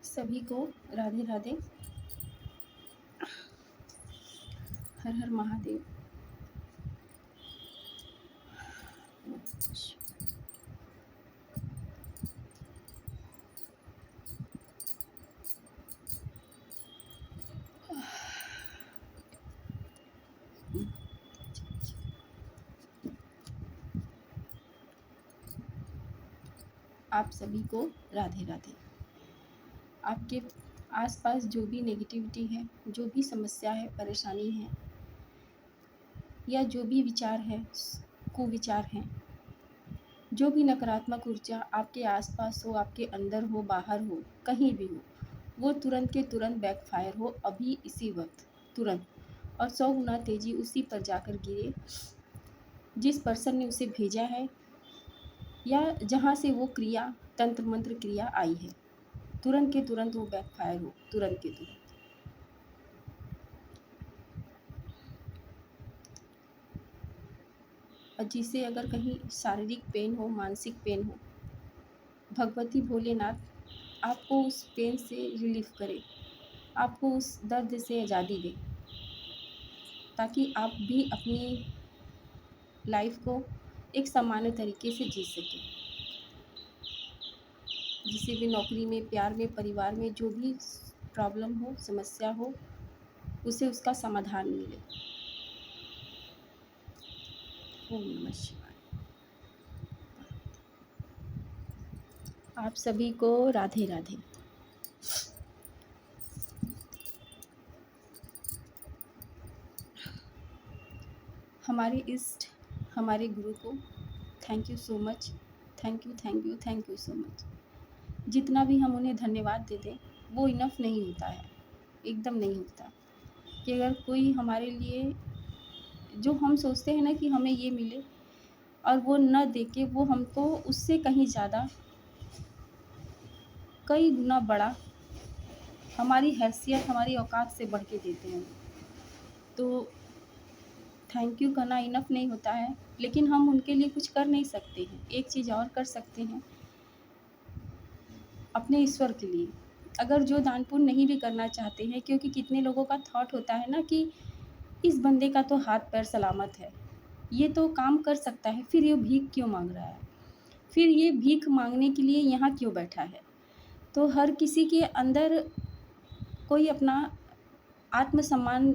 सभी को राधे राधे। हर हर महादेव। आप सभी को राधे राधे। आपके आसपास जो भी नेगेटिविटी है, जो भी समस्या है, परेशानी है, या जो भी विचार है, कुविचार हैं, जो भी नकारात्मक ऊर्जा आपके आसपास हो, आपके अंदर हो, बाहर हो, कहीं भी हो, वो तुरंत के तुरंत बैकफायर हो अभी इसी वक्त, तुरंत। और 100 गुना तेजी उसी पर जाकर गिरे जिस पर्सन ने उसे भेजा है, या जहाँ से वो क्रिया, तंत्र मंत्र क्रिया आई है। तुरंत के तुरंत वो बैकफायर हो, तुरंत के तुरंत। और जिसे अगर कहीं शारीरिक पेन हो, मानसिक पेन हो, भगवती भोलेनाथ आपको उस पेन से रिलीफ करे, आपको उस दर्द से आज़ादी दे, ताकि आप भी अपनी लाइफ को एक सामान्य तरीके से जी सकें। जिसे भी नौकरी में, प्यार में, परिवार में जो भी प्रॉब्लम हो, समस्या हो, उसे उसका समाधान मिले। ओम नमः शिवाय। आप सभी को राधे राधे। हमारे इष्ट, हमारे गुरु को thank you so much, thank you thank you thank you so much. जितना भी हम उन्हें धन्यवाद दे दें वो इनफ नहीं होता है, एकदम नहीं होता। कि अगर कोई हमारे लिए, जो हम सोचते हैं ना कि हमें ये मिले, और वो न दे के वो हमको उससे कहीं ज़्यादा, कई गुना बड़ा, हमारी हैसियत, हमारी औकात से बढ़ के देते हैं, तो थैंक यू कहना इनफ नहीं होता है। लेकिन हम उनके लिए कुछ कर नहीं सकते हैं। एक चीज़ और कर सकते हैं, अपने ईश्वर के लिए। अगर जो दान पुण्य नहीं भी करना चाहते हैं, क्योंकि कितने लोगों का थॉट होता है ना कि इस बंदे का तो हाथ पैर सलामत है, ये तो काम कर सकता है, फिर ये भीख क्यों मांग रहा है, फिर ये भीख मांगने के लिए यहाँ क्यों बैठा है। तो हर किसी के अंदर कोई अपना आत्मसम्मान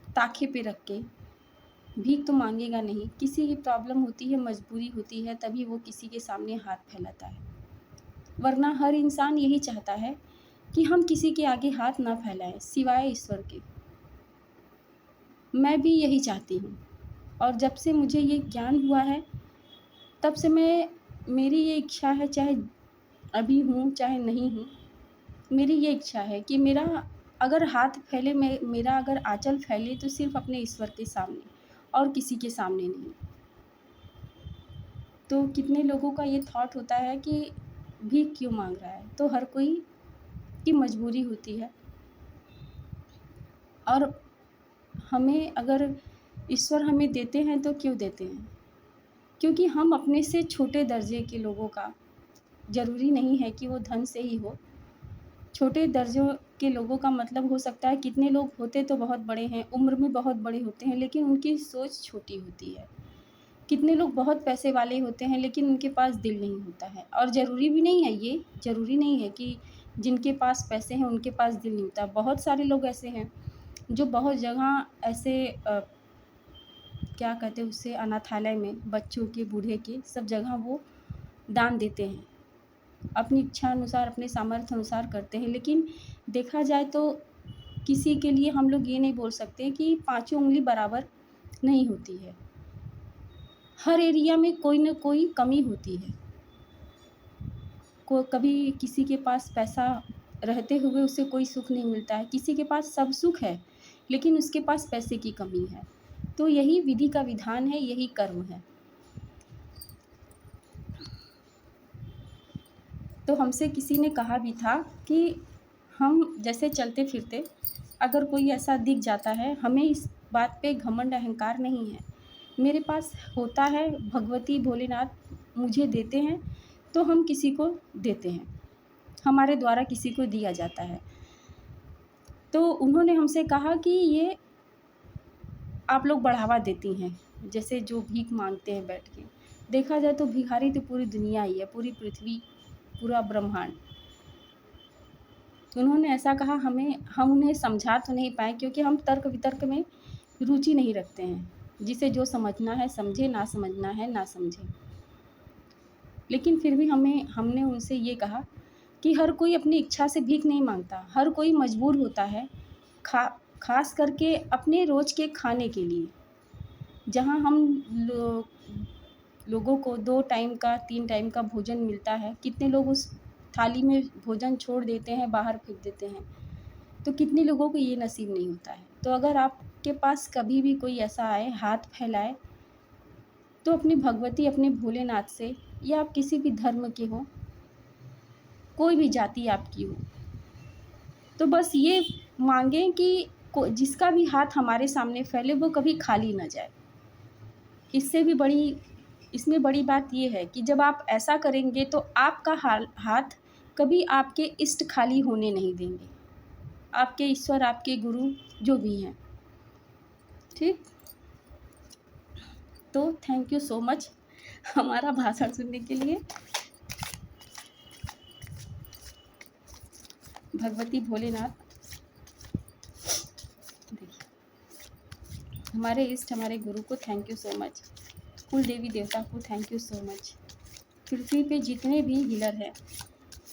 ताखे पे रख के भीख तो मांगेगा नहीं। किसी की प्रॉब्लम होती है, मजबूरी होती है, तभी वो किसी के सामने हाथ फैलाता है। वरना हर इंसान यही चाहता है कि हम किसी के आगे हाथ ना फैलाएं सिवाय ईश्वर के। मैं भी यही चाहती हूँ, और जब से मुझे ये ज्ञान हुआ है तब से मेरी ये इच्छा है, चाहे अभी हूँ चाहे नहीं हूँ, मेरी ये इच्छा है कि मेरा अगर हाथ फैले, मेरा अगर आंचल फैले तो सिर्फ अपने ईश्वर के सामने, और किसी के सामने नहीं। तो कितने लोगों का ये थॉट होता है कि भीख क्यों मांग रहा है, तो हर कोई की मजबूरी होती है। और हमें अगर ईश्वर हमें देते हैं तो क्यों देते हैं, क्योंकि हम अपने से छोटे दर्जे के लोगों का, ज़रूरी नहीं है कि वो धन से ही हो, छोटे दर्जों के लोगों का मतलब हो सकता है, कितने लोग होते तो बहुत बड़े हैं, उम्र में बहुत बड़े होते हैं, लेकिन उनकी सोच छोटी होती है। कितने लोग बहुत पैसे वाले होते हैं लेकिन उनके पास दिल नहीं होता है। और ज़रूरी भी नहीं है, ये ज़रूरी नहीं है कि जिनके पास पैसे हैं उनके पास दिल नहीं होता। बहुत सारे लोग ऐसे हैं जो बहुत जगह ऐसे क्या कहते हैं उससे, अनाथालय में बच्चों के, बूढ़े के, सब जगह वो दान देते हैं, अपनी इच्छा अनुसार, अपने सामर्थ्य अनुसार करते हैं। लेकिन देखा जाए तो किसी के लिए हम लोग ये नहीं बोल सकते कि पाँचों उंगली बराबर नहीं होती है। हर एरिया में कोई ना कोई कमी होती है। कभी किसी के पास पैसा रहते हुए उसे कोई सुख नहीं मिलता है, किसी के पास सब सुख है लेकिन उसके पास पैसे की कमी है। तो यही विधि का विधान है, यही कर्म है। तो हमसे किसी ने कहा भी था कि हम जैसे चलते फिरते अगर कोई ऐसा दिख जाता है, हमें इस बात पे घमंड अहंकार नहीं है, मेरे पास होता है, भगवती भोलेनाथ मुझे देते हैं तो हम किसी को देते हैं। हमारे द्वारा किसी को दिया जाता है। तो उन्होंने हमसे कहा कि ये आप लोग बढ़ावा देती हैं, जैसे जो भीख मांगते हैं बैठ के। देखा जाए तो भिखारी तो पूरी दुनिया ही है, पूरी पृथ्वी, पूरा ब्रह्मांड। उन्होंने ऐसा कहा, हम उन्हें समझा तो नहीं पाए क्योंकि हम तर्क वितर्क में रुचि नहीं रखते हैं। जिसे जो समझना है समझे, ना समझना है ना समझे। लेकिन फिर भी हमने उनसे ये कहा कि हर कोई अपनी इच्छा से भीख नहीं मांगता, हर कोई मजबूर होता है, खास करके अपने रोज़ के खाने के लिए। जहाँ हम लोगों को 2 टाइम का 3 टाइम का भोजन मिलता है, कितने लोग उस थाली में भोजन छोड़ देते हैं, बाहर फेंक देते हैं। तो कितने लोगों को ये नसीब नहीं होता है। तो अगर आपके पास कभी भी कोई ऐसा आए, हाथ फैलाए, तो अपनी भगवती, अपने भोलेनाथ से, या आप किसी भी धर्म के हों, कोई भी जाति आपकी हो, तो बस ये मांगें कि जिसका भी हाथ हमारे सामने फैले वो कभी खाली ना जाए। इसमें बड़ी बात ये है कि जब आप ऐसा करेंगे तो आपका हाथ कभी आपके इष्ट खाली होने नहीं देंगे, आपके ईश्वर, आपके गुरु जो भी हैं। ठीक, तो थैंक यू सो मच हमारा भाषण सुनने के लिए। भगवती भोलेनाथ, हमारे इष्ट, हमारे गुरु को थैंक यू सो मच। कुल देवी देवता को थैंक यू सो मच। पृथ्वी पे जितने भी हीलर हैं,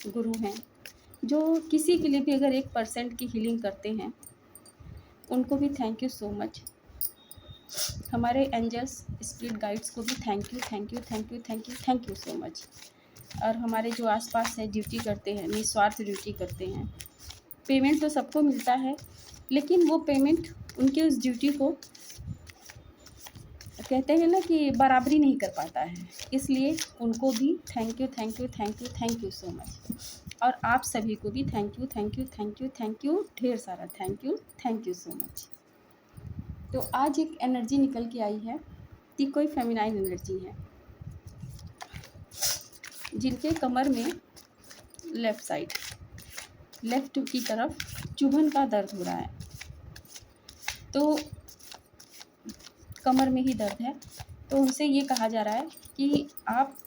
गुरु हैं, जो किसी के लिए भी अगर 1% की हीलिंग करते हैं, उनको भी थैंक यू सो मच। हमारे एंजल्स, स्पिरिट गाइड्स को भी thank you, thank you, thank you, thank you, thank you so much. और हमारे जो आसपास है, ड्यूटी करते हैं, निस्वार्थ ड्यूटी करते हैं। पेमेंट तो सबको मिलता है, लेकिन वो पेमेंट उनके उस ड्यूटी को, कहते हैं ना कि बराबरी नहीं कर पाता है, इसलिए उनको भी thank you, thank you, thank you, thank you so much. और आप सभी को भी thank you, thank you, thank you, thank you, ढेर सारा थैंक यू सो मच। तो आज एक एनर्जी निकल के आई है कि कोई फेमिनाइन एनर्जी है, जिनके कमर में लेफ़्ट साइड, लेफ़्ट की तरफ चुभन का दर्द हो रहा है। तो कमर में ही दर्द है, तो उनसे ये कहा जा रहा है कि आप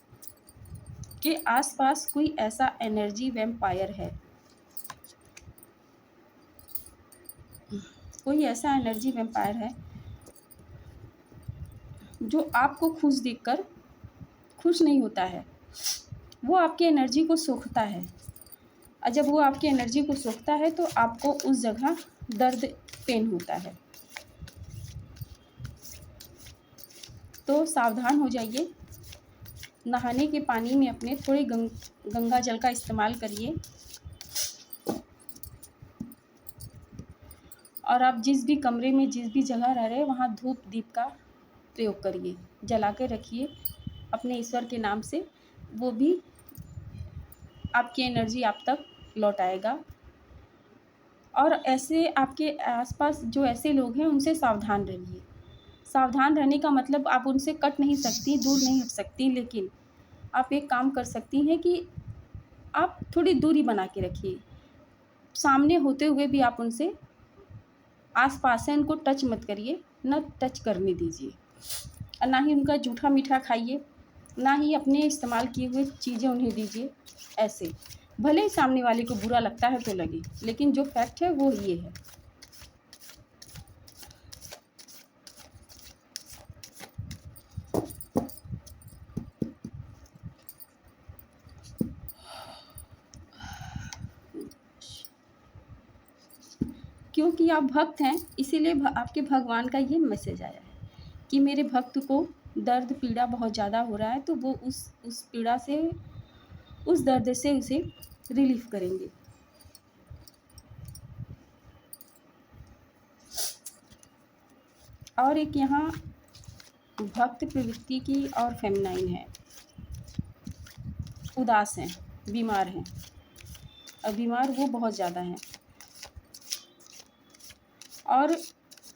के आसपास कोई ऐसा एनर्जी वैम्पायर है, कोई ऐसा एनर्जी वैम्पायर है जो आपको खुश देखकर खुश नहीं होता है। वो आपकी एनर्जी को सोखता है, और जब वो आपकी एनर्जी को सोखता है तो आपको उस जगह दर्द, पेन होता है। तो सावधान हो जाइए। नहाने के पानी में अपने थोड़े गंगा जल का इस्तेमाल करिए, और आप जिस भी कमरे में, जिस भी जगह रह रहे हैं, वहाँ धूप दीप का प्रयोग करिए, जला के रखिए अपने ईश्वर के नाम से। वो भी आपकी एनर्जी आप तक लौट आएगा। और ऐसे आपके आसपास जो ऐसे लोग हैं, उनसे सावधान रहिए। सावधान रहने का मतलब आप उनसे कट नहीं सकती, दूर नहीं हट सकती, लेकिन आप एक काम कर सकती हैं कि आप थोड़ी दूरी बना के रखिए। सामने होते हुए भी आप उनसे, आस-पास से उनको टच मत करिए, ना टच करने दीजिए, और ना ही उनका जूठा मीठा खाइए, ना ही अपने इस्तेमाल किए हुए चीज़ें उन्हें दीजिए। ऐसे भले ही सामने वाले को बुरा लगता है तो लगे, लेकिन जो फैक्ट है वो ये है। क्योंकि आप भक्त हैं, इसीलिए आपके भगवान का ये मैसेज आया है कि मेरे भक्त को दर्द पीड़ा बहुत ज़्यादा हो रहा है, तो वो उस पीड़ा से, उस दर्द से उसे रिलीफ करेंगे। और एक यहाँ भक्त प्रवृत्ति की और फेमिनाइन है, उदास हैं, बीमार हैं, और बीमार वो बहुत ज़्यादा हैं, और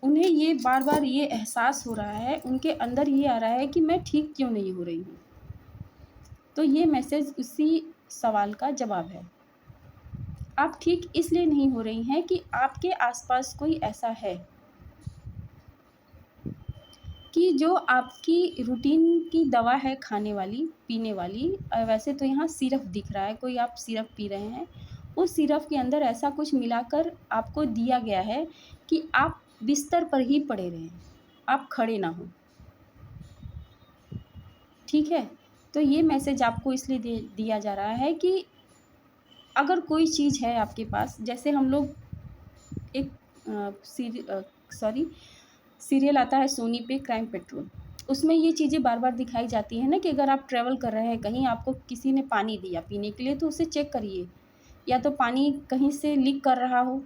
उन्हें ये बार बार ये एहसास हो रहा है, उनके अंदर ये आ रहा है कि मैं ठीक क्यों नहीं हो रही हूँ। तो ये मैसेज उसी सवाल का जवाब है। आप ठीक इसलिए नहीं हो रही हैं कि आपके आसपास कोई ऐसा है कि जो आपकी रूटीन की दवा है खाने वाली, पीने वाली। वैसे तो यहाँ सिरप दिख रहा है, कोई आप सिरप पी रहे हैं। उस सिरप के अंदर ऐसा कुछ मिलाकर आपको दिया गया है कि आप बिस्तर पर ही पड़े रहें, आप खड़े ना हों, ठीक है? तो ये मैसेज आपको इसलिए दिया जा रहा है कि अगर कोई चीज़ है आपके पास, जैसे हम लोग एक सीरियल आता है सोनी पे, क्राइम पेट्रोल। उसमें ये चीज़ें बार बार दिखाई जाती हैं ना कि अगर आप ट्रैवल कर रहे हैं कहीं, आपको किसी ने पानी दिया पीने के लिए, तो उसे चेक करिए, या तो पानी कहीं से लीक कर रहा हो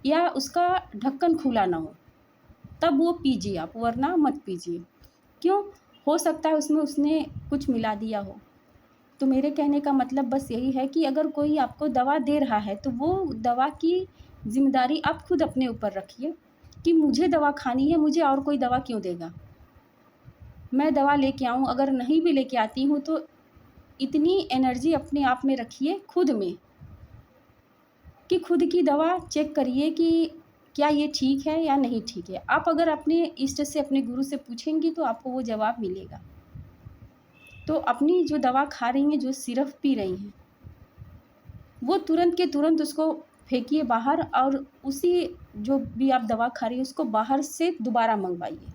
या उसका ढक्कन खुला ना हो, तब वो पीजिए आप, वरना मत पीजिए। क्यों? हो सकता है उसमें उसने कुछ मिला दिया हो। तो मेरे कहने का मतलब बस यही है कि अगर कोई आपको दवा दे रहा है तो वो दवा की ज़िम्मेदारी आप खुद अपने ऊपर रखिए कि मुझे दवा खानी है, मुझे और कोई दवा क्यों देगा? मैं दवा लेके आऊँ, अगर नहीं भी लेके आती हूँ तो इतनी एनर्जी अपने आप में रखिए खुद में कि खुद की दवा चेक करिए कि क्या ये ठीक है या नहीं ठीक है। आप अगर अपने इष्ट से, अपने गुरु से पूछेंगी तो आपको वो जवाब मिलेगा। तो अपनी जो दवा खा रही हैं, जो सिरप पी रही हैं, वो तुरंत के तुरंत उसको फेंकिए बाहर, और उसी जो भी आप दवा खा रही हैं उसको बाहर से दोबारा मंगवाइए,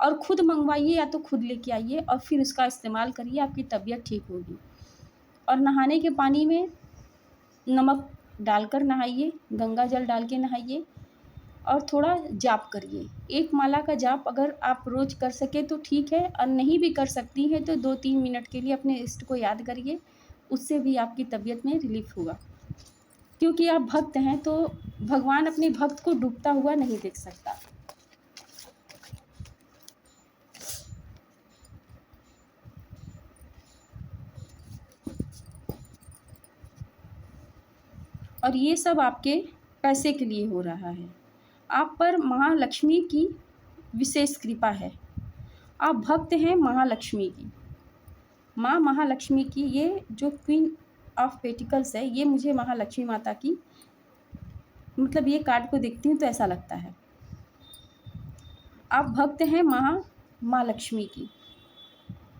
और खुद मंगवाइए या तो खुद लेके आइए और फिर उसका इस्तेमाल करिए, आपकी तबीयत ठीक होगी। और नहाने के पानी में नमक डालकर नहाइए, गंगा जल डाल के नहाइए, और थोड़ा जाप करिए। एक माला का जाप अगर आप रोज़ कर सकें तो ठीक है, और नहीं भी कर सकती हैं तो 2-3 मिनट के लिए अपने इष्ट को याद करिए, उससे भी आपकी तबीयत में रिलीफ़ होगा। क्योंकि आप भक्त हैं तो भगवान अपने भक्त को डूबता हुआ नहीं देख सकता। और ये सब आपके पैसे के लिए हो रहा है। आप पर महालक्ष्मी की विशेष कृपा है। आप भक्त हैं महालक्ष्मी की। माँ महालक्ष्मी की, ये जो क्वीन ऑफ पेटिकल्स है, ये मुझे महालक्ष्मी माता की, मतलब ये कार्ड को देखती हूँ तो ऐसा लगता है। आप भक्त हैं माँ लक्ष्मी की।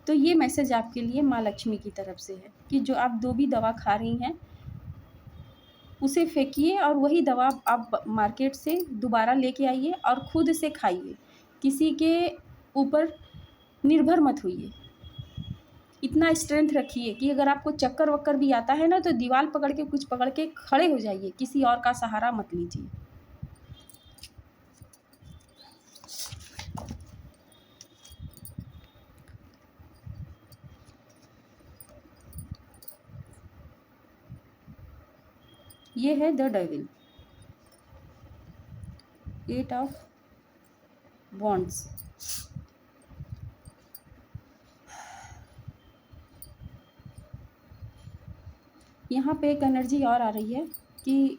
तो ये मैसेज आपके लिए माँ लक्ष्मी की तरफ से है कि जो आप जो भी दवा खा रही हैं उसे फेंकिए, और वही दवा आप मार्केट से दोबारा लेके आइए और खुद से खाइए। किसी के ऊपर निर्भर मत होइए। इतना स्ट्रेंथ रखिए कि अगर आपको चक्कर वक्कर भी आता है ना तो दीवार पकड़ के, कुछ पकड़ के खड़े हो जाइए, किसी और का सहारा मत लीजिए। ये है द डेविल, 8 ऑफ वॉन्ड्स। यहाँ पे एक एनर्जी और आ रही है कि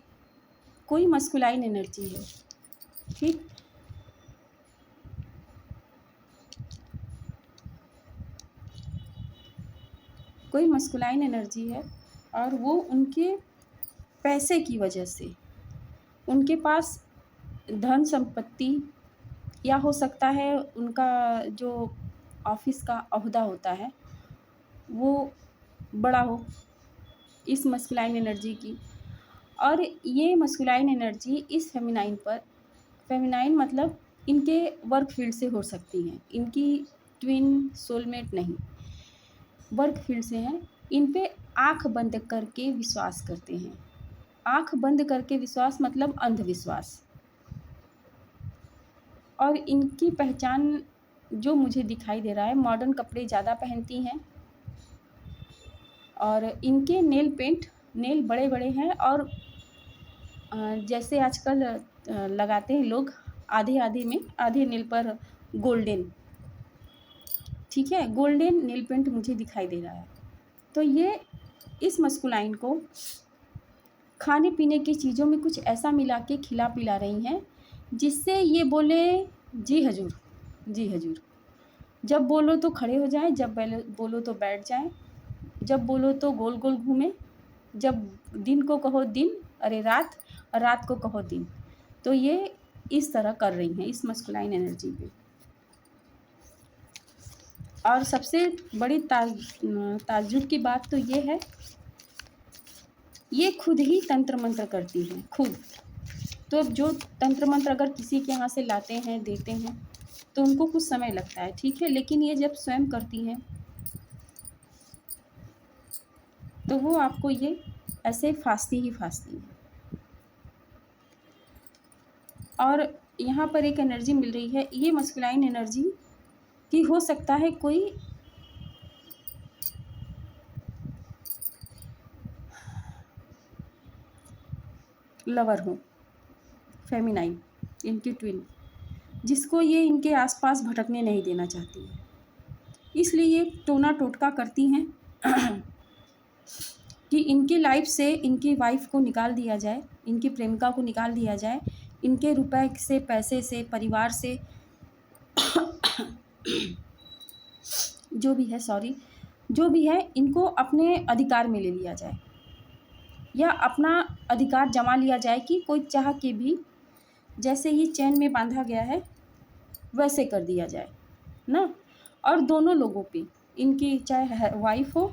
कोई मस्कुलाइन एनर्जी है, ठीक? कोई मस्कुलाइन एनर्जी है, और वो उनके पैसे की वजह से, उनके पास धन संपत्ति, या हो सकता है उनका जो ऑफिस का ओहदा होता है वो बड़ा हो, इस मस्कुलाइन एनर्जी की। और ये मस्कुलाइन एनर्जी इस फेमिनाइन पर, फेमिनाइन मतलब इनके वर्क फील्ड से हो सकती हैं, इनकी ट्विन सोलमेट नहीं, वर्क फील्ड से हैं। इन पे आँख बंद करके विश्वास करते हैं। आँख बंद करके विश्वास मतलब अंधविश्वास। और इनकी पहचान जो मुझे दिखाई दे रहा है, मॉडर्न कपड़े ज़्यादा पहनती हैं, और इनके नेल पेंट, नेल बड़े बड़े हैं, और जैसे आजकल लगाते हैं लोग आधे आधे में, आधे नेल पर गोल्डन, ठीक है, गोल्डन नेल पेंट मुझे दिखाई दे रहा है। तो ये इस मस्कुलाइन को खाने पीने की चीज़ों में कुछ ऐसा मिला के खिला पिला रही हैं जिससे ये बोले जी हजूर, जी हजूर। जब बोलो तो खड़े हो जाएं, जब बोलो तो बैठ जाएं, जब बोलो तो गोल गोल घूमें, जब दिन को कहो दिन, अरे रात, और रात को कहो दिन। तो ये इस तरह कर रही हैं इस मस्कुलाइन एनर्जी पे। और सबसे बड़ी ताज्जुब की बात तो ये है, ये खुद ही तंत्र मंत्र करती हैं, खुद। तो अब जो तंत्र मंत्र अगर किसी के यहाँ से लाते हैं, देते हैं, तो उनको कुछ समय लगता है, ठीक है, लेकिन ये जब स्वयं करती हैं तो वो आपको ये ऐसे फांसती ही फांसती हैं। और यहाँ पर एक एनर्जी मिल रही है, ये मस्कुलाइन एनर्जी की हो सकता है कोई लवर हो, फेमिनाइन, इनकी ट्विन, जिसको ये इनके आसपास भटकने नहीं देना चाहती है। इसलिए ये टोना टोटका करती हैं कि इनकी लाइफ से इनकी वाइफ को निकाल दिया जाए, इनकी प्रेमिका को निकाल दिया जाए, इनके रुपए से, पैसे से, परिवार से जो भी है, सॉरी, जो भी है, इनको अपने अधिकार में ले लिया जाए, या अपना अधिकार जमा लिया जाए कि कोई चाह के भी जैसे ही चैन में बांधा गया है वैसे कर दिया जाए ना। और दोनों लोगों पे, इनकी चाहे वाइफ हो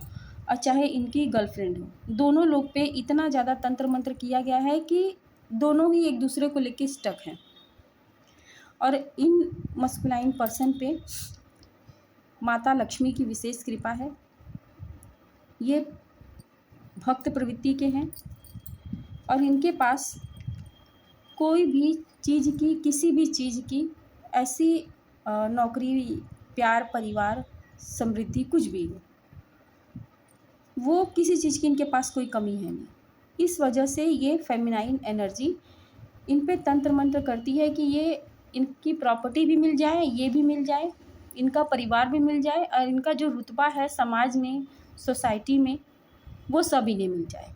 और चाहे इनकी गर्लफ्रेंड हो, दोनों लोग पे इतना ज़्यादा तंत्र मंत्र किया गया है कि दोनों ही एक दूसरे को लेके स्टक हैं। और इन मस्कुलाइन पर्सन पे माता लक्ष्मी की विशेष कृपा है। ये भक्त प्रवृत्ति के हैं और इनके पास कोई भी चीज़ की, किसी भी चीज़ की ऐसी नौकरी, प्यार, परिवार, समृद्धि, कुछ भी हो, वो किसी चीज़ की इनके पास कोई कमी है नहीं। इस वजह से ये फेमिनाइन एनर्जी इन पे तंत्र मंत्र करती है कि ये इनकी प्रॉपर्टी भी मिल जाए, ये भी मिल जाए, इनका परिवार भी मिल जाए, और इनका जो रुतबा है समाज में, सोसाइटी में, वो सब इन्हें मिल जाए।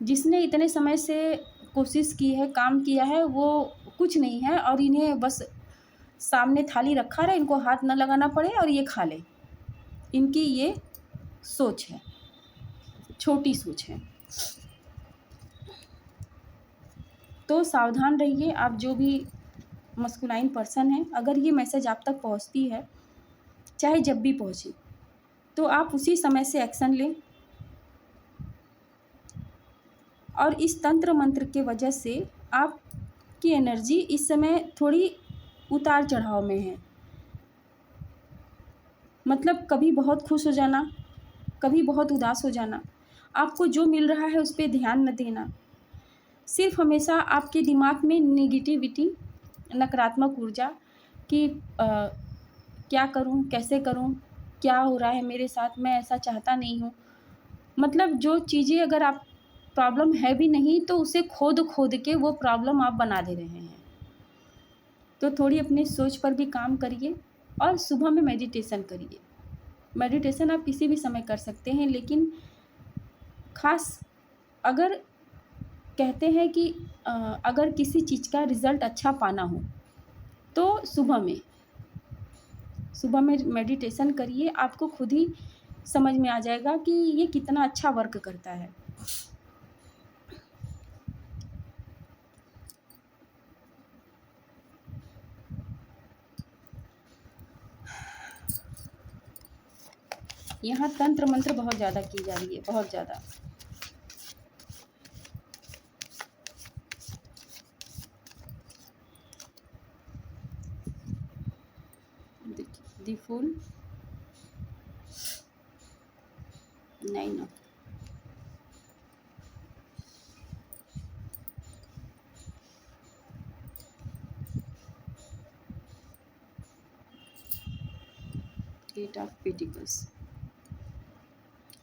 जिसने इतने समय से कोशिश की है, काम किया है, वो कुछ नहीं है, और इन्हें बस सामने थाली रखा रहे, इनको हाथ न लगाना पड़े और ये खा ले। इनकी ये सोच है, छोटी सोच है। तो सावधान रहिए आप, जो भी मस्कुलाइन पर्सन है। अगर ये मैसेज आप तक पहुंचती है, चाहे जब भी पहुंचे, तो आप उसी समय से एक्शन लें। और इस तंत्र मंत्र के वजह से आपकी एनर्जी इस समय थोड़ी उतार चढ़ाव में है। मतलब कभी बहुत खुश हो जाना, कभी बहुत उदास हो जाना, आपको जो मिल रहा है उस पर ध्यान न देना, सिर्फ हमेशा आपके दिमाग में नेगेटिविटी, नकारात्मक ऊर्जा कि क्या करूं, कैसे करूं, क्या हो रहा है मेरे साथ, मैं ऐसा चाहता नहीं हूं। मतलब जो चीज़ें अगर आप प्रॉब्लम है भी नहीं, तो उसे खोद खोद के वो प्रॉब्लम आप बना दे रहे हैं। तो थोड़ी अपनी सोच पर भी काम करिए और सुबह में मेडिटेशन करिए। मेडिटेशन आप किसी भी समय कर सकते हैं, लेकिन ख़ास अगर कहते हैं कि अगर किसी चीज़ का रिज़ल्ट अच्छा पाना हो तो सुबह में मेडिटेशन करिए। आपको खुद ही समझ में आ जाएगा कि ये कितना अच्छा वर्क करता है। यहाँ तंत्र मंत्र बहुत ज़्यादा की जा रही है, बहुत ज़्यादा। देखिए, दी फूल, 9 ऑफ, एट ऑफ पेटिकल्स।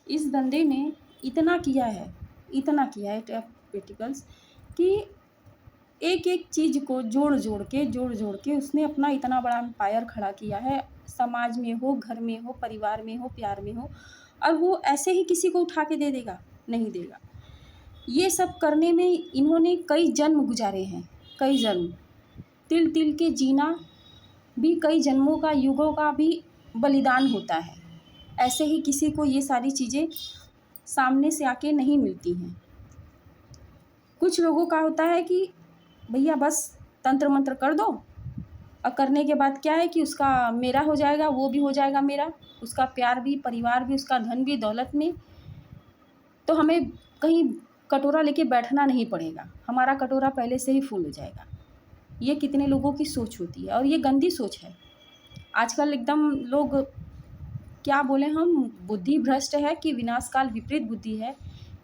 इस बंदे ने इतना किया है, इतना किया है, एट ऑफ पेटिकल्स, कि एक एक चीज़ को जोड़ जोड़ के उसने अपना इतना बड़ा एम्पायर खड़ा किया है। समाज में हो, घर में हो, परिवार में हो, प्यार में हो, और वो ऐसे ही किसी को उठा के दे देगा? नहीं देगा। ये सब करने में इन्होंने कई जन्म गुजारे हैं, कई जन्म, तिल तिल के जीना भी कई जन्मों का, युगों का भी बलिदान होता है। ऐसे ही किसी को ये सारी चीज़ें सामने से आके नहीं मिलती हैं। कुछ लोगों का होता है कि भैया बस तंत्र मंत्र कर दो, और करने के बाद क्या है कि उसका मेरा हो जाएगा, वो भी हो जाएगा मेरा, उसका प्यार भी, परिवार भी, उसका धन भी, दौलत में। तो हमें कहीं कटोरा लेके बैठना नहीं पड़ेगा, हमारा कटोरा पहले से ही फुल हो जाएगा। ये कितने लोगों की सोच होती है, और ये गंदी सोच है। आजकल एकदम लोग, क्या बोलें हम, बुद्धि भ्रष्ट है कि विनाश काल विपरीत बुद्धि है,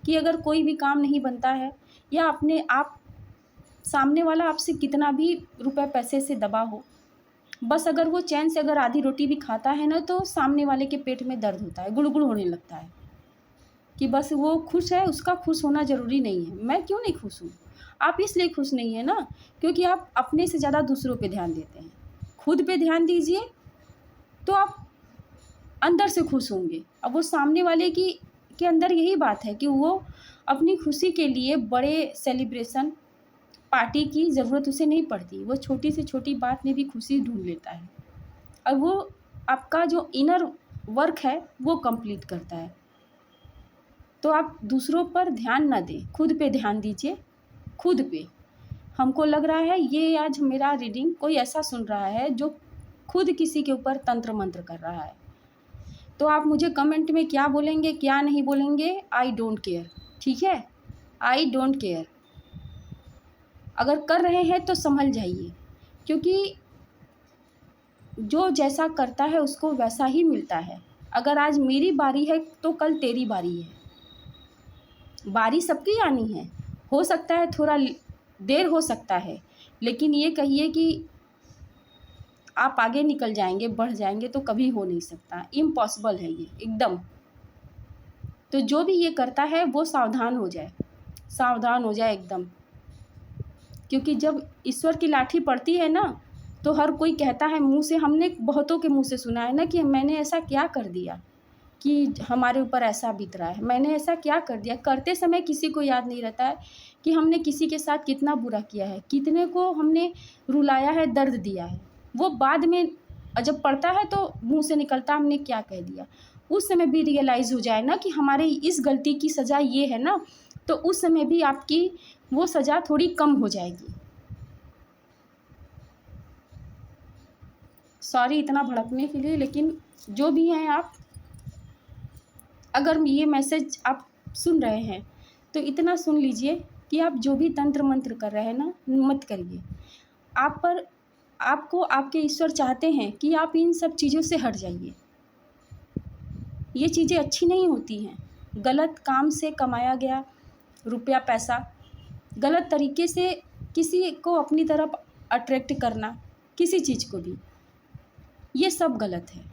कि अगर कोई भी काम नहीं बनता है, या अपने आप सामने वाला आपसे कितना भी रुपए पैसे से दबा हो, बस अगर वो चैन से अगर आधी रोटी भी खाता है ना, तो सामने वाले के पेट में दर्द होता है, गुड़गुड़ होने लगता है कि बस वो खुश है, उसका खुश होना ज़रूरी नहीं है। मैं क्यों नहीं खुश हूँ? आप इसलिए खुश नहीं है ना क्योंकि आप अपने से ज़्यादा दूसरों पे ध्यान देते हैं। खुद पे ध्यान दीजिए तो आप अंदर से खुश होंगे। अब वो सामने वाले की के अंदर यही बात है कि वो अपनी खुशी के लिए बड़े सेलिब्रेशन पार्टी की ज़रूरत उसे नहीं पड़ती। वो छोटी से छोटी बात में भी खुशी ढूँढ लेता है, और वो आपका जो इनर वर्क है वो कंप्लीट करता है। तो आप दूसरों पर ध्यान ना दें, खुद पे ध्यान दीजिए, खुद पे। हमको लग रहा है ये आज मेरा रीडिंग कोई ऐसा सुन रहा है जो खुद किसी के ऊपर तंत्र मंत्र कर रहा है। तो आप मुझे कमेंट में क्या बोलेंगे, क्या नहीं बोलेंगे, आई डोंट केयर, ठीक है? I don't care. अगर कर रहे हैं तो संभल जाइए, क्योंकि जो जैसा करता है उसको वैसा ही मिलता है। अगर आज मेरी बारी है तो कल तेरी बारी है। बारी सबकी आनी है। हो सकता है थोड़ा देर हो सकता है, लेकिन ये कहिए कि आप आगे निकल जाएंगे, बढ़ जाएंगे, तो कभी हो नहीं सकता, इम्पॉसिबल है ये एकदम। तो जो भी ये करता है वो सावधान हो जाए, सावधान हो जाए एकदम। क्योंकि जब ईश्वर की लाठी पड़ती है ना, तो हर कोई कहता है मुंह से, हमने बहुतों के मुंह से सुना है ना कि मैंने ऐसा क्या कर दिया कि हमारे ऊपर ऐसा बीत रहा है, मैंने ऐसा क्या कर दिया। करते समय किसी को याद नहीं रहता है कि हमने किसी के साथ कितना बुरा किया है, कितने को हमने रुलाया है, दर्द दिया है। वो बाद में जब पड़ता है तो मुंह से निकलता हमने क्या कह दिया। उस समय भी रियलाइज़ हो जाए ना कि हमारे इस गलती की सज़ा ये है ना, तो उस समय भी आपकी वो सज़ा थोड़ी कम हो जाएगी। सॉरी इतना भड़कने के लिए, लेकिन जो भी हैं आप, अगर ये मैसेज आप सुन रहे हैं तो इतना सुन लीजिए कि आप जो भी तंत्र मंत्र कर रहे हैं ना, मत करिए। आप पर आपको आपके ईश्वर चाहते हैं कि आप इन सब चीज़ों से हट जाइए। ये चीज़ें अच्छी नहीं होती हैं। गलत काम से कमाया गया रुपया पैसा, गलत तरीके से किसी को अपनी तरफ अट्रैक्ट करना, किसी चीज़ को भी, ये सब गलत है।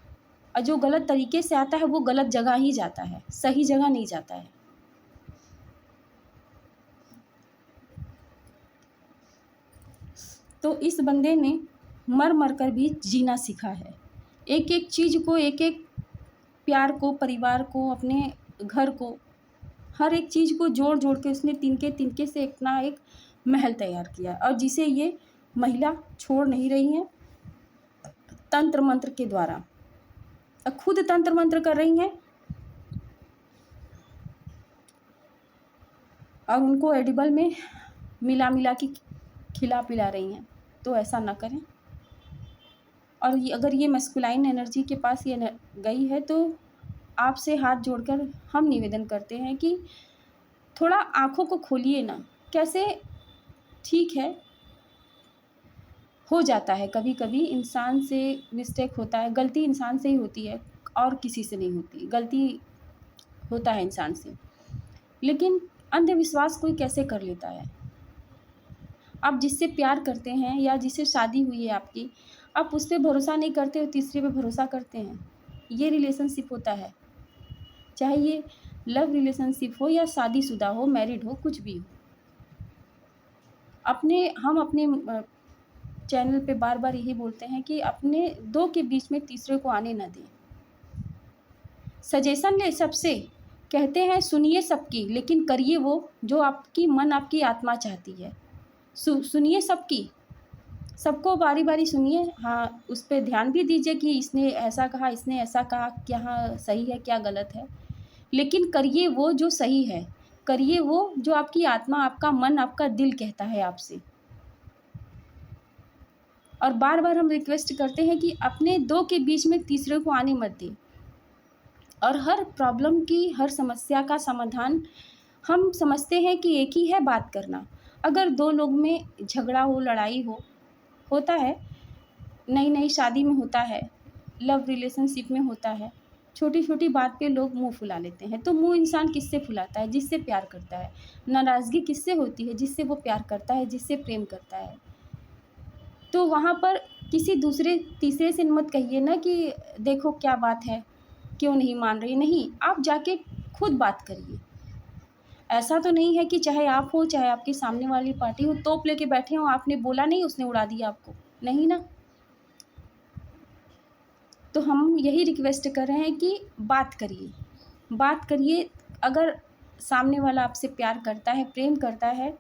और जो गलत तरीके से आता है वो गलत जगह ही जाता है, सही जगह नहीं जाता है। तो इस बंदे ने मर मर कर भी जीना सीखा है। एक एक चीज़ को, एक एक प्यार को, परिवार को, अपने घर को, हर एक चीज़ को जोड़ जोड़ के उसने तिनके तिनके से इतना एक महल तैयार किया, और जिसे ये महिला छोड़ नहीं रही हैं तंत्र मंत्र के द्वारा। खुद तंत्र मंत्र कर रही हैं और उनको एडिबल में मिला मिला के खिला पिला रही हैं। तो ऐसा ना करें। और अगर ये मस्कुलाइन एनर्जी के पास ये गई है तो आपसे हाथ जोड़कर हम निवेदन करते हैं कि थोड़ा आँखों को खोलिए ना। कैसे, ठीक है, हो जाता है कभी कभी, इंसान से मिस्टेक होता है, गलती इंसान से ही होती है और किसी से नहीं होती, गलती होता है इंसान से। लेकिन अंधविश्वास कोई कैसे कर लेता है? आप जिससे प्यार करते हैं या जिससे शादी हुई है आपकी, आप उस पर भरोसा नहीं करते हो, तीसरे पे भरोसा करते हैं। ये रिलेशनशिप होता है, चाहे ये लव रिलेशनशिप हो या शादीशुदा हो, मैरिड हो, कुछ भी हो। हम अपने चैनल पे बार बार यही बोलते हैं कि अपने दो के बीच में तीसरे को आने न दें। सजेशन ले सबसे, कहते हैं सुनिए सबकी, लेकिन करिए वो जो आपकी मन, आपकी आत्मा चाहती है। सुनिए सबकी, सबको बारी बारी सुनिए। हाँ, उस पर ध्यान भी दीजिए कि इसने ऐसा कहा, इसने ऐसा कहा, क्या सही है क्या गलत है, लेकिन करिए वो जो सही है। करिए वो जो आपकी आत्मा, आपका मन, आपका दिल कहता है आपसे। और बार-बार हम रिक्वेस्ट करते हैं कि अपने 2 के बीच में तीसरे को आने मत दें। और हर प्रॉब्लम की, हर समस्या का समाधान हम समझते हैं कि एक ही है, बात करना। अगर 2 लोग में झगड़ा हो, लड़ाई हो, होता है, नई-नई शादी में होता है, लव रिलेशनशिप में होता है, छोटी-छोटी बात पे लोग मुँह फुला लेते हैं। तो मुँह इंसान किससे फुलाता है? जिससे प्यार करता है। नाराज़गी किससे होती है? जिससे वो प्यार करता है, जिससे प्रेम करता है। तो वहाँ पर किसी दूसरे तीसरे से मत कहिए ना कि देखो क्या बात है, क्यों नहीं मान रही? नहीं, आप जाके खुद बात करिए। ऐसा तो नहीं है कि चाहे आप हो, चाहे आपकी सामने वाली पार्टी हो, तोप लेके बैठे हों, आपने बोला नहीं, उसने उड़ा दिया आपको। नहीं ना? तो हम यही रिक्वेस्ट कर रहे हैं कि बात करिए, बात करिए। अगर सामने वाला आपसे प्यार करता है, प्रेम करता है,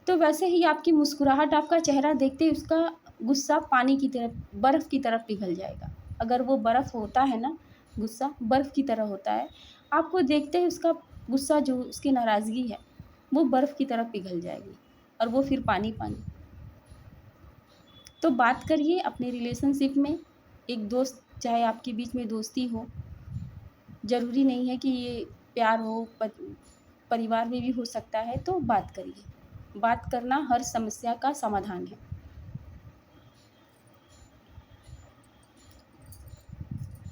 तो वैसे ही आपकी मुस्कुराहट, आपका चेहरा देखते ही उसका गुस्सा पानी की तरफ, बर्फ़ की तरफ पिघल जाएगा। अगर वो बर्फ़ होता है ना, गुस्सा बर्फ़ की तरह होता है, आपको देखते ही उसका गुस्सा, जो उसकी नाराज़गी है, वो बर्फ़ की तरह पिघल जाएगी और वो फिर पानी-पानी। तो बात करिए अपने रिलेशनशिप में। एक दोस्त, चाहे आपके बीच में दोस्ती हो, ज़रूरी नहीं है कि ये प्यार हो, परिवार में भी हो सकता है, तो बात करिए। बात करना हर समस्या का समाधान है।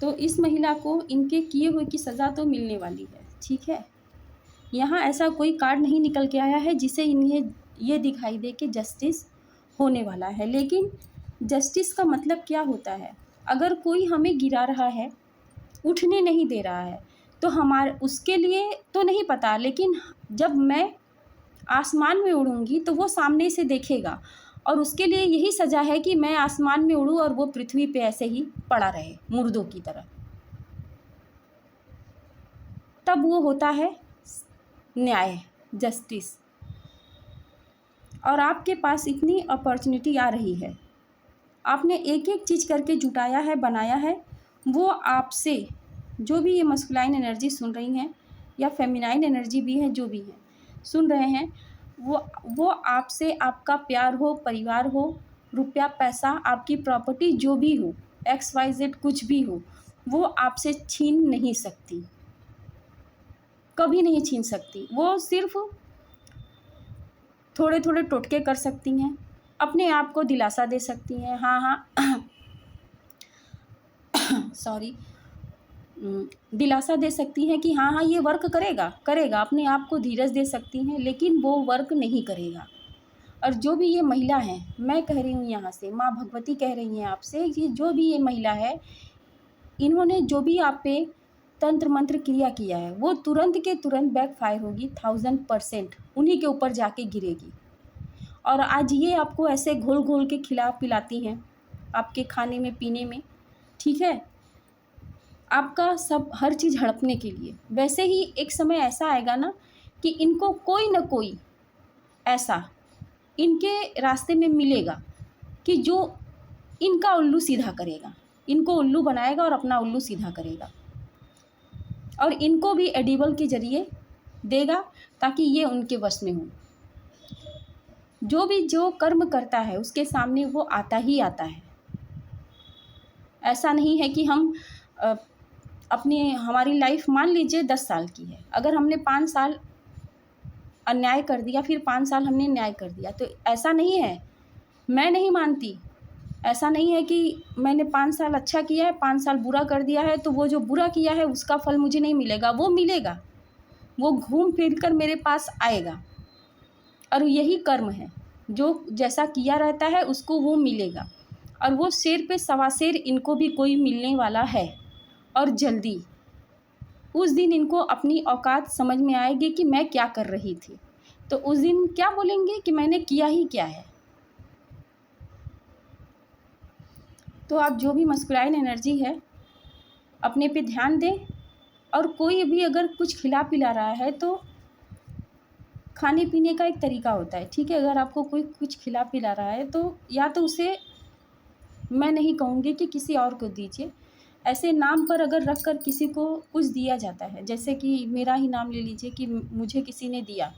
तो इस महिला को इनके किए हुए की सज़ा तो मिलने वाली है, ठीक है? यहाँ ऐसा कोई कार्ड नहीं निकल के आया है जिसे इन्हें ये दिखाई दे कि जस्टिस होने वाला है। लेकिन जस्टिस का मतलब क्या होता है? अगर कोई हमें गिरा रहा है, उठने नहीं दे रहा है, तो उसके लिए तो नहीं पता, लेकिन जब मैं आसमान में उड़ूँगी तो वो सामने से देखेगा और उसके लिए यही सज़ा है कि मैं आसमान में उड़ूँ और वो पृथ्वी पे ऐसे ही पड़ा रहे, मुर्दों की तरह। तब वो होता है न्याय, जस्टिस। और आपके पास इतनी अपॉर्चुनिटी आ रही है, आपने एक-एक चीज़ करके जुटाया है, बनाया है। वो आपसे, जो भी ये मस्कुलाइन एनर्जी सुन रही हैं या फेमिनाइन एनर्जी भी है, जो भी है सुन रहे हैं, वो आपसे, आपका प्यार हो, परिवार हो, रुपया पैसा, आपकी प्रॉपर्टी जो भी हो, XYZ कुछ भी हो, वो आपसे छीन नहीं सकती, कभी नहीं छीन सकती। वो सिर्फ़ थोड़े-थोड़े टोटके कर सकती हैं, अपने आप को दिलासा दे सकती हैं। हाँ, हाँ सॉरी, दिलासा दे सकती हैं कि हाँ, हाँ ये वर्क करेगा, करेगा। अपने आप को धीरज दे सकती हैं, लेकिन वो वर्क नहीं करेगा। और जो भी ये महिला है, मैं कह रही हूँ यहाँ से, माँ भगवती कह रही हैं आपसे कि जो भी ये महिला है, इन्होंने जो भी आप पे तंत्र मंत्र क्रिया किया है, वो तुरंत के तुरंत बैकफायर होगी, 1000% उन्हीं के ऊपर जाके गिरेगी। और आज ये आपको ऐसे घोल-घोल के पिलाती हैं, आपके खाने में, पीने में, ठीक है? आपका सब हर चीज़ हड़पने के लिए। वैसे ही एक समय ऐसा आएगा ना कि इनको कोई न कोई ऐसा इनके रास्ते में मिलेगा कि जो इनका उल्लू सीधा करेगा, इनको उल्लू बनाएगा और अपना उल्लू सीधा करेगा। और इनको भी एडिबल के ज़रिए देगा ताकि ये उनके वश में हो। जो भी जो कर्म करता है उसके सामने वो आता ही आता है। ऐसा नहीं है कि हम हमारी लाइफ मान लीजिए 10 साल की है, अगर हमने 5 साल अन्याय कर दिया, फिर 5 साल हमने न्याय कर दिया, तो ऐसा नहीं है। मैं नहीं मानती, ऐसा नहीं है कि मैंने 5 साल अच्छा किया है, 5 साल बुरा कर दिया है, तो वो जो बुरा किया है उसका फल मुझे नहीं मिलेगा। वो मिलेगा, वो घूम फिर कर मेरे पास आएगा। और यही कर्म है, जो जैसा किया रहता है उसको वो मिलेगा। और वो शेर पे सवा शेर इनको भी कोई मिलने वाला है, और जल्दी। उस दिन इनको अपनी औकात समझ में आएगी कि मैं क्या कर रही थी। तो उस दिन क्या बोलेंगे कि मैंने किया ही क्या है। तो आप जो भी मस्कुलाइन एनर्जी है, अपने पे ध्यान दें। और कोई भी अगर कुछ खिला पिला रहा है तो खाने पीने का एक तरीका होता है, ठीक है? अगर आपको कोई कुछ खिला पिला रहा है तो या तो उसे, मैं नहीं कहूँगी कि किसी और को दीजिए, ऐसे नाम पर अगर रख कर किसी को कुछ दिया जाता है, जैसे कि मेरा ही नाम ले लीजिए कि मुझे किसी ने दिया,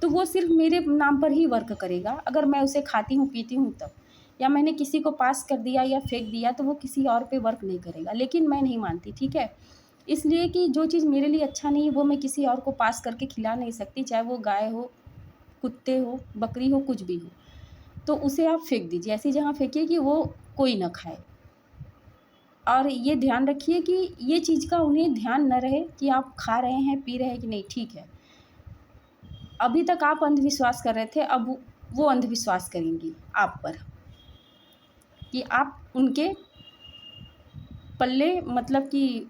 तो वो सिर्फ मेरे नाम पर ही वर्क करेगा। अगर मैं उसे खाती हूँ पीती हूँ तब, या मैंने किसी को पास कर दिया या फेंक दिया, तो वो किसी और पे वर्क नहीं करेगा। लेकिन मैं नहीं मानती, ठीक है, इसलिए कि जो चीज़ मेरे लिए अच्छा नहीं है वो मैं किसी और को पास करके खिला नहीं सकती, चाहे वो गाय हो, कुत्ते हो, बकरी हो, कुछ भी हो। तो उसे आप फेंक दीजिए, ऐसी जगह फेंकिए कि वो कोई ना खाए। और ये ध्यान रखिए कि ये चीज़ का उन्हें ध्यान न रहे कि आप खा रहे हैं, पी रहे हैं कि नहीं, ठीक है। अभी तक आप अंधविश्वास कर रहे थे, अब वो अंधविश्वास करेंगी आप पर, कि आप उनके पल्ले, मतलब कि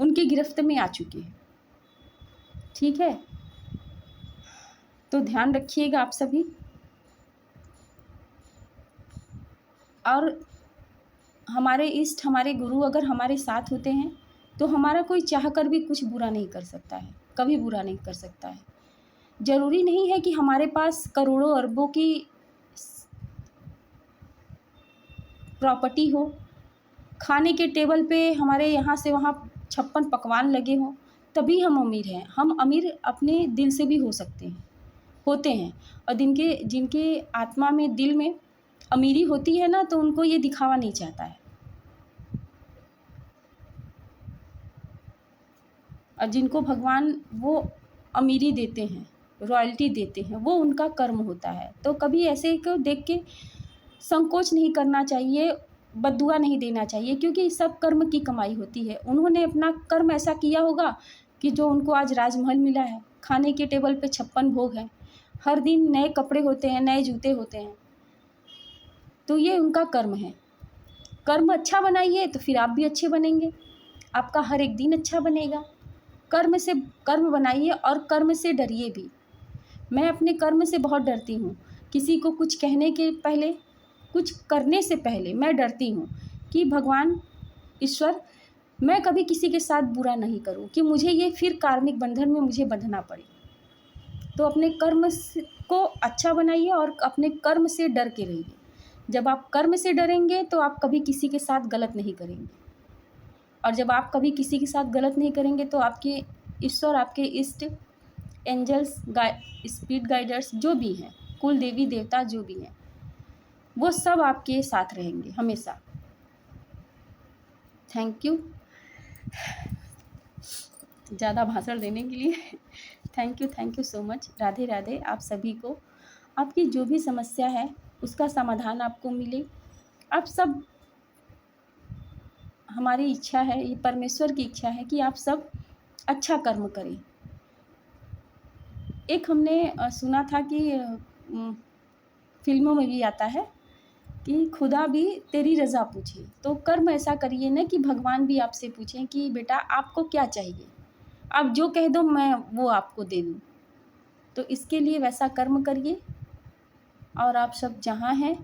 उनकी गिरफ्त में आ चुके हैं, ठीक है। तो ध्यान रखिएगा आप सभी। और हमारे इष्ट, हमारे गुरु अगर हमारे साथ होते हैं तो हमारा कोई चाह कर भी कुछ बुरा नहीं कर सकता है, कभी बुरा नहीं कर सकता है। ज़रूरी नहीं है कि हमारे पास करोड़ों अरबों की प्रॉपर्टी हो, खाने के टेबल पे हमारे यहाँ से वहाँ 56 पकवान लगे हों, तभी हम अमीर हैं। हम अमीर अपने दिल से भी हो सकते हैं, होते हैं। और जिनके जिनके आत्मा में, दिल में अमीरी होती है ना, तो उनको ये दिखावा नहीं चाहता है। और जिनको भगवान वो अमीरी देते हैं, रॉयल्टी देते हैं, वो उनका कर्म होता है। तो कभी ऐसे को देख के संकोच नहीं करना चाहिए, बद्दुआ नहीं देना चाहिए, क्योंकि सब कर्म की कमाई होती है। उन्होंने अपना कर्म ऐसा किया होगा कि जो उनको आज राजमहल मिला है, खाने के टेबल पे 56 भोग हैं, हर दिन नए कपड़े होते हैं, नए जूते होते हैं, तो ये उनका कर्म है। कर्म अच्छा बनाइए तो फिर आप भी अच्छे बनेंगे, आपका हर एक दिन अच्छा बनेगा। कर्म बनाइए और कर्म से डरिए भी। मैं अपने कर्म से बहुत डरती हूँ। किसी को कुछ कहने के पहले, कुछ करने से पहले मैं डरती हूँ कि भगवान, ईश्वर, मैं कभी किसी के साथ बुरा नहीं करूँ, कि मुझे ये फिर कार्मिक बंधन में मुझे बंधना पड़े। तो अपने को अच्छा बनाइए और अपने कर्म से डर के रहिए। जब आप कर्म से डरेंगे तो आप कभी किसी के साथ गलत नहीं करेंगे, और जब आप कभी किसी के साथ गलत नहीं करेंगे तो आपके ईश्वर, आपके इष्ट, एंजल्स, स्पिरिट गाइडर्स जो भी हैं, कुल देवी देवता जो भी हैं, वो सब आपके साथ रहेंगे हमेशा। थैंक यू ज़्यादा भाषण देने के लिए। Thank you so much. Radhe Radhe आप सभी को। आपकी जो भी समस्या है उसका समाधान आपको मिले। आप सब, हमारी इच्छा है, ये परमेश्वर की इच्छा है कि आप सब अच्छा कर्म करें। एक हमने सुना था कि फिल्मों में भी आता है कि खुदा भी तेरी रज़ा पूछे। तो कर्म ऐसा करिए ना कि भगवान भी आपसे पूछें कि बेटा आपको क्या चाहिए, आप जो कह दो मैं वो आपको दे दूँ। तो इसके लिए वैसा कर्म करिए, और आप सब जहाँ हैं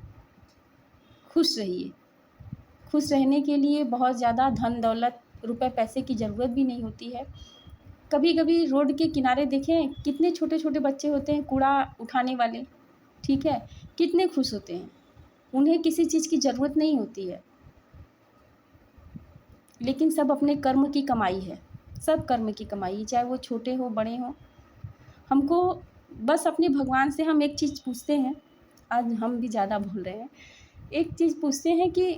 खुश रहिए। खुश रहने के लिए बहुत ज़्यादा धन दौलत, रुपए पैसे की ज़रूरत भी नहीं होती है। कभी कभी रोड के किनारे देखें, कितने छोटे छोटे बच्चे होते हैं कूड़ा उठाने वाले, ठीक है, कितने खुश होते हैं। उन्हें किसी चीज़ की ज़रूरत नहीं होती है, लेकिन सब अपने कर्म की कमाई है, सब कर्म की कमाई, चाहे वो छोटे हो बड़े हो। हमको बस अपने भगवान से हम एक चीज़ पूछते हैं, आज हम भी ज़्यादा भूल रहे हैं, एक चीज़ पूछते हैं कि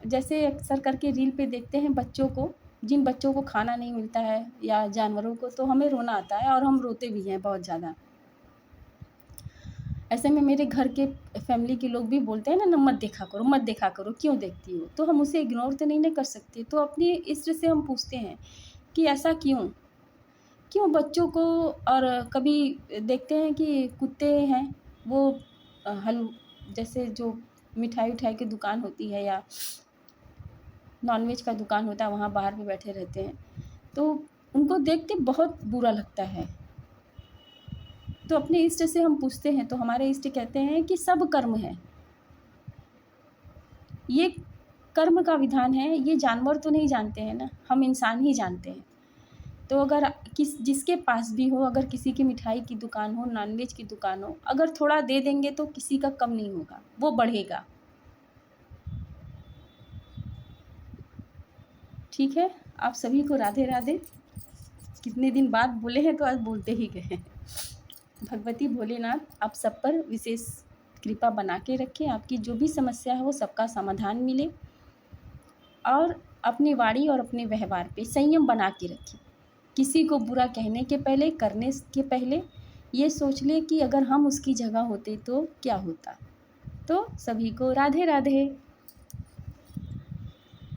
जैसे अक्सर करके रील पे देखते हैं बच्चों को, जिन बच्चों को खाना नहीं मिलता है या जानवरों को, तो हमें रोना आता है और हम रोते भी हैं बहुत ज़्यादा। ऐसे में मेरे घर के फैमिली के लोग भी बोलते हैं ना, मत देखा करो, मत देखा करो, क्यों देखती हो। तो हम उसे इग्नोर तो नहीं ना कर सकते। तो अपने इष्ट से हम पूछते हैं कि ऐसा क्यों, क्यों बच्चों को। और कभी देखते हैं कि कुत्ते हैं, वो हल जैसे जो मिठाई उठाई की दुकान होती है या नॉनवेज का दुकान होता है, वहाँ बाहर भी बैठे रहते हैं, तो उनको देख के बहुत बुरा लगता है। तो अपने इष्ट से हम पूछते हैं, तो हमारे इष्ट कहते हैं कि सब कर्म है, ये कर्म का विधान है, ये जानवर तो नहीं जानते हैं ना, हम इंसान ही जानते हैं। तो अगर जिसके पास भी हो, अगर किसी की मिठाई की दुकान हो, नॉनवेज की दुकान हो, अगर थोड़ा दे देंगे तो किसी का कम नहीं होगा, वो बढ़ेगा। ठीक है, आप सभी को राधे राधे। कितने दिन बाद बोले हैं तो आज बोलते ही गए। भगवती भोलेनाथ आप सब पर विशेष कृपा बना के रखें, आपकी जो भी समस्या है वो सबका समाधान मिले, और अपनी वाणी और अपने व्यवहार पे संयम बना के रखें। किसी को बुरा कहने के पहले, करने के पहले ये सोच ले कि अगर हम उसकी जगह होते तो क्या होता। तो सभी को राधे राधे।